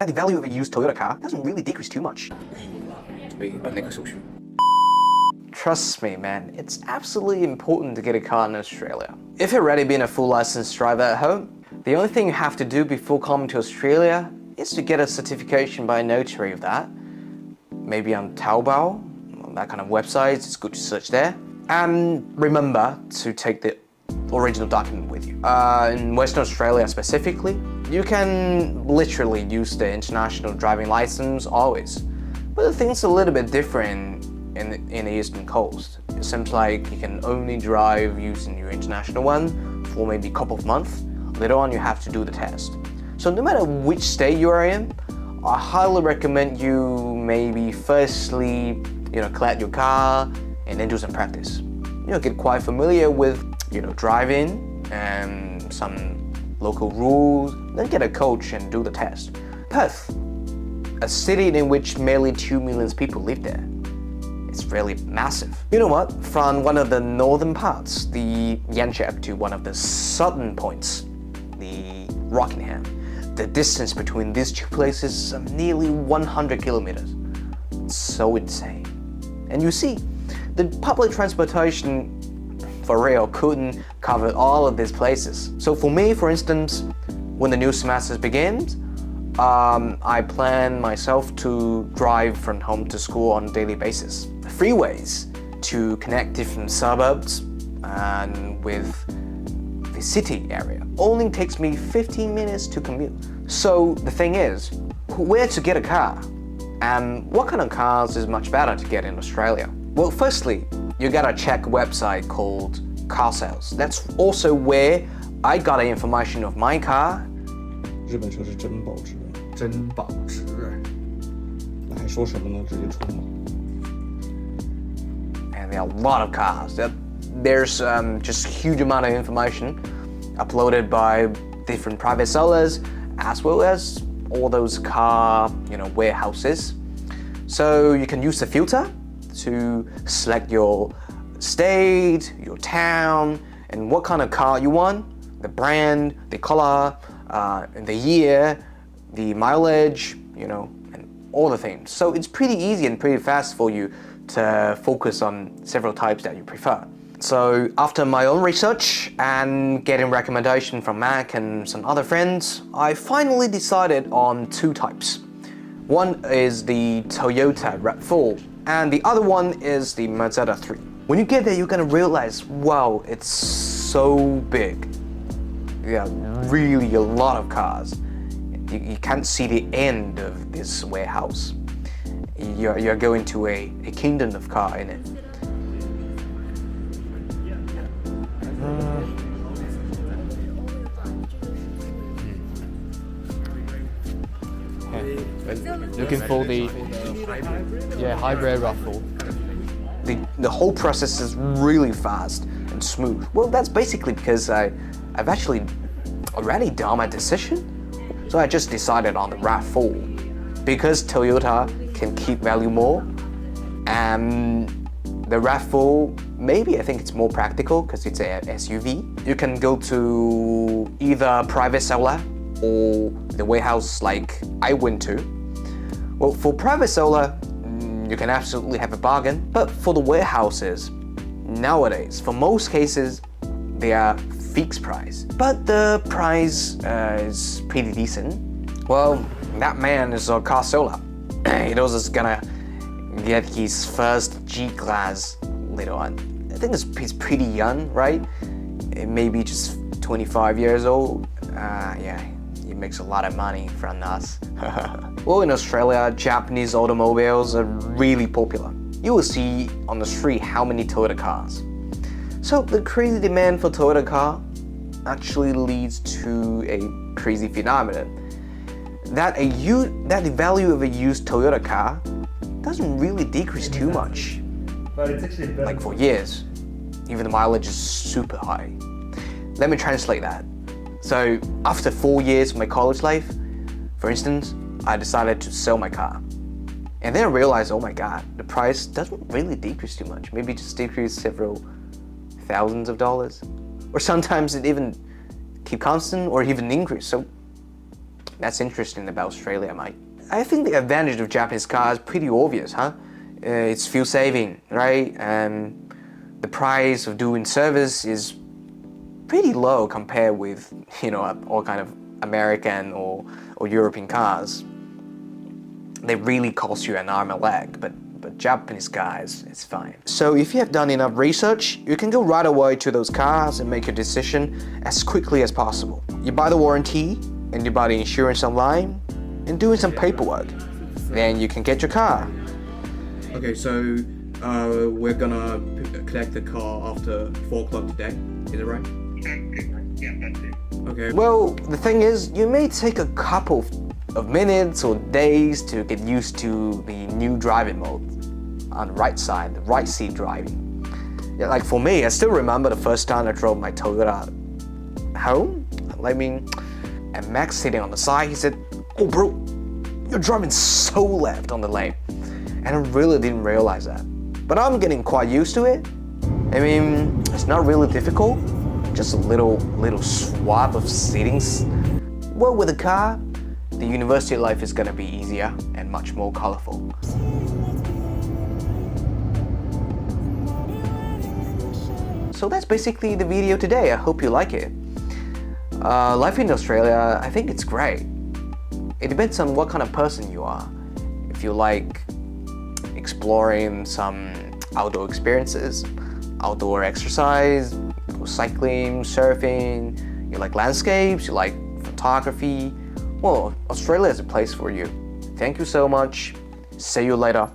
that the value of a used Toyota car doesn't really decrease too much. Trust me, man, it's absolutely important to get a car in Australia. If you've already been a full licensed driver at home, the only thing you have to do before coming to Australia is to get a certification by a notary of that. Maybe on Taobao, that kind of website, it's good to search there. And remember to take the original document with you. In Western Australia specifically, you can literally use the international driving license always. But the thing's a little bit different in the Eastern Coast. It seems like you can only drive using your international one for maybe a couple of months. Later on, you have to do the test. So no matter which state you are in, I highly recommend you maybe firstly, collect your car and then do some practice. Get quite familiar with, driving and some local rules, then get a coach and do the test. Perth, a city in which merely 2 million people live there. It's really massive. You know what? From one of the northern parts, the Yanchep, to one of the southern points, the Rockingham, the distance between these two places is nearly 100 kilometers. It's so insane. And you see, the public transportation for real couldn't cover all of these places. So for me, for instance, when the new semester begins, I plan myself to drive from home to school on a daily basis. Freeways to connect different suburbs and with the city area only takes me 15 minutes to commute. So the thing is, where to get a car? And what kind of cars is much better to get in Australia? Well, firstly, you gotta check a website called Car Sales. That's also where I got the information of my car. 日本车是真保值，真保值。那还说什么呢？直接冲嘛！ And there are a lot of cars. There's just huge amount of information uploaded by different private sellers, as well as all those car, warehouses. So you can use the filter to select your state, your town, and what kind of car you want, the brand, the color, the year, the mileage, and all the things. So it's pretty easy and pretty fast for you to focus on several types that you prefer. So after my own research and getting recommendation from Mac and some other friends, I finally decided on two types. One is the Toyota RAV4 and the other one is the Mazda 3. When you get there, you're gonna realize, wow, it's so big. Yeah, really a lot of cars. You can't see the end of this warehouse. You're going to a kingdom of car in it. Looking for the hybrid RAV4. The whole process is really fast and smooth. Well, that's basically because I've actually already done my decision. So I just decided on the RAV4 because Toyota can keep value more, and the RAV4 maybe I think it's more practical because it's a SUV. You can go to either private seller or the warehouse like I went to. Well, for private seller, you can absolutely have a bargain, but for the warehouses, nowadays, for most cases, they are fixed price. But the price is pretty decent. Well, that man is a car seller. He knows he's gonna get his first G-Class later on. I think he's pretty young, right? Maybe just 25 years old. He makes a lot of money from us. Well, in Australia, Japanese automobiles are really popular. You will see on the street how many Toyota cars. So the crazy demand for Toyota car actually leads to a crazy phenomenon. That the value of a used Toyota car doesn't really decrease too much. Like for years, even the mileage is super high. Let me translate that. So after 4 years of my college life, for instance, I decided to sell my car. And then I realized, oh my God, the price doesn't really decrease too much. Maybe just decrease several thousands of dollars. Or sometimes it even keep constant or even increase. So that's interesting about Australia, mate. I think the advantage of Japanese cars is pretty obvious, huh? It's fuel saving, right? And the price of doing service is pretty low compared with, all kind of American or European cars. They really cost you an arm and a leg, but Japanese cars, it's fine. So if you have done enough research, you can go right away to those cars and make your decision as quickly as possible. You buy the warranty, and you buy the insurance online, and doing some paperwork. Then you can get your car. Okay, so we're gonna collect the car after 4 o'clock today, is it right? Yeah, that's it. Okay. Well, the thing is, you may take a couple of minutes or days to get used to the new driving mode on the right side, the right seat driving. Yeah, like for me, I still remember the first time I drove my Toyota home. And Max sitting on the side, he said, "Oh bro, you're driving so left on the lane." And I really didn't realize that. But I'm getting quite used to it. I mean, it's not really difficult, just a little swap of seatings. Well, with a car, the university life is gonna be easier and much more colorful. So that's basically the video today. I hope you like it. Life in Australia, I think it's great. It depends on what kind of person you are. If you like exploring some outdoor experiences, outdoor exercise, cycling, surfing, you like landscapes, you like photography, well, Australia is a place for you. Thank you so much. See you later.